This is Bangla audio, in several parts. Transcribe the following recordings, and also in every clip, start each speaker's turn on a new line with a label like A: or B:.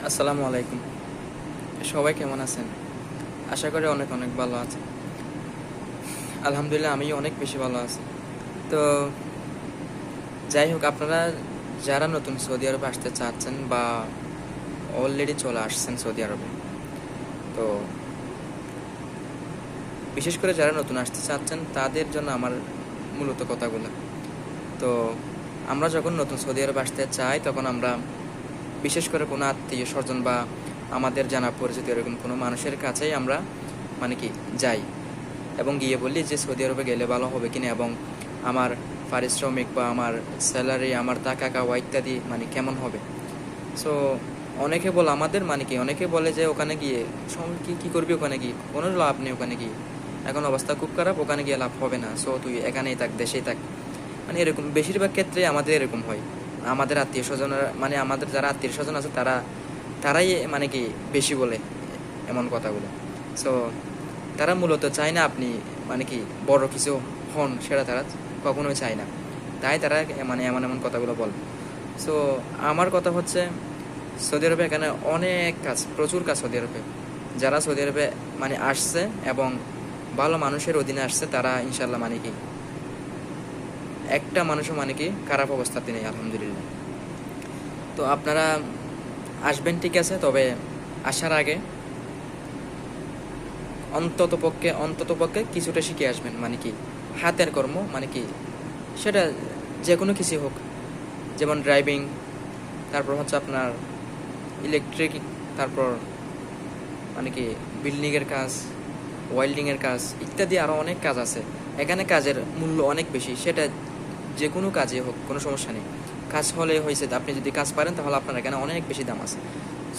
A: আসসালামু আলাইকুম। সবাই কেমন আছেন? আশা করি অনেক অনেক ভালো আছেন। আলহামদুলিল্লাহ আমিও অনেক বেশি ভালো আছি। তো যাই হোক, আপনারা যারা নতুন সৌদি আরবে আসতে চাচ্ছেন বা অলরেডি চলে আসছেন সৌদি আরবে, তো বিশেষ করে যারা নতুন আসতে চাচ্ছেন তাদের জন্য আমার মূলত কথাগুলো। তো আমরা যখন নতুন সৌদি আরবে আসতে চাই তখন আমরা বিশেষ করে কোনো আত্মীয় স্বজন বা আমাদের জানা পরিচিত এরকম কোনো মানুষের কাছেই আমরা কি যাই এবং গিয়ে বলি যে সৌদি আরবে গেলে ভালো হবে কিনা, এবং আমার পারিশ্রমিক বা আমার স্যালারি, আমার টাকা খাওয়া ইত্যাদি কেমন হবে। সো অনেকে বলে আমাদের অনেকে বলে যে ওখানে গিয়ে কি কি করবি, ওখানে গিয়ে কোনো লাভ নেই, ওখানে গিয়ে এখন অবস্থা খুব খারাপ, ওখানে গিয়ে লাভ হবে না, সো তুই এখানেই থাক, দেশেই থাক। এরকম বেশিরভাগ ক্ষেত্রে আমাদের এরকম হয়। আমাদের আত্মীয় স্বজনরা আমাদের যারা আত্মীয় স্বজন আছে তারাই কি বেশি বলে এমন কথাগুলো। সো তারা মূলত চায় না আপনি কি বড় কিছু হন, সেটা তারা কখনোই চায় না, তাই তারা এমন এমন কথাগুলো বলে। সো আমার কথা হচ্ছে, সৌদি আরবে এখানে অনেক কাজ, প্রচুর কাজ সৌদি আরবে। যারা সৌদি আরবে আসছে এবং ভালো মানুষের অধীনে আসছে, তারা ইনশাল্লাহ কি একটা মানুষও কি খারাপ অবস্থাতে নেই, আলহামদুলিল্লাহ। তো আপনারা আসবেন ঠিক আছে, তবে আসার আগে অন্তত পক্ষে কিছুটা শিখে আসবেন, কি হাতের কর্ম, কি সেটা যে কোনো কিছু হোক, যেমন ড্রাইভিং, তারপর হচ্ছে আপনার ইলেকট্রিক, তারপর কি বিল্ডিংয়ের কাজ, ওয়েল্ডিংয়ের কাজ ইত্যাদি আরও অনেক কাজ আছে। এখানে কাজের মূল্য অনেক বেশি, সেটা যে কোনো কাজে হোক, কোনো সমস্যা নেই। কাজ হলে হয়েছে, আপনি যদি কাজ পারেন তাহলে আপনার এখানে অনেক বেশি দাম আছে।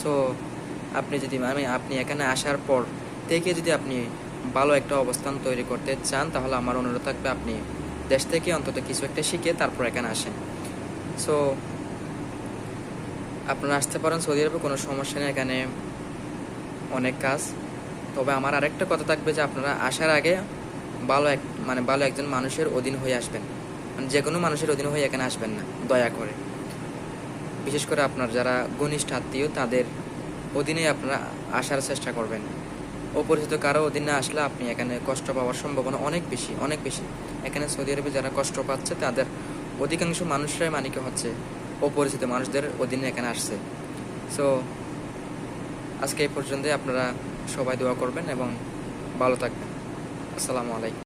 A: সো আপনি যদি আপনি এখানে আসার পর থেকে যদি আপনি ভালো একটা অবস্থান তৈরি করতে চান, তাহলে আমার অনুরোধ থাকবে আপনি দেশ থেকে অন্তত কিছু একটা শিখে তারপর এখানে আসেন। সো আপনারা আসতে পারেন সৌদি আরবে, কোনো সমস্যা নেই, এখানে অনেক কাজ। তবে আমার আরেকটা কথা থাকবে যে আপনারা আসার আগে ভালো একজন মানুষের অধীন হয়ে আসবেন। যে কোনো মানুষের অধীন হয়ে এখানে আসবেন না, দয়া করে। বিশেষ করে আপনার যারা ঘনিষ্ঠ আত্মীয়, তাদের অধীনে আপনারা আসার চেষ্টা করবেন। অপরিচিত কারো অধীনে আসলে আপনি এখানে কষ্ট পাওয়ার সম্ভাবনা অনেক বেশি, অনেক বেশি। এখানে সৌদি আরবে যারা কষ্ট পাচ্ছে তাদের অধিকাংশ মানুষরাই হচ্ছে অপরিচিত মানুষদের অধীনে এখানে আসছে। সো আজকে এই পর্যন্তই। আপনারা সবাই দোয়া করবেন এবং ভালো থাকবেন। আসসালামু আলাইকুম।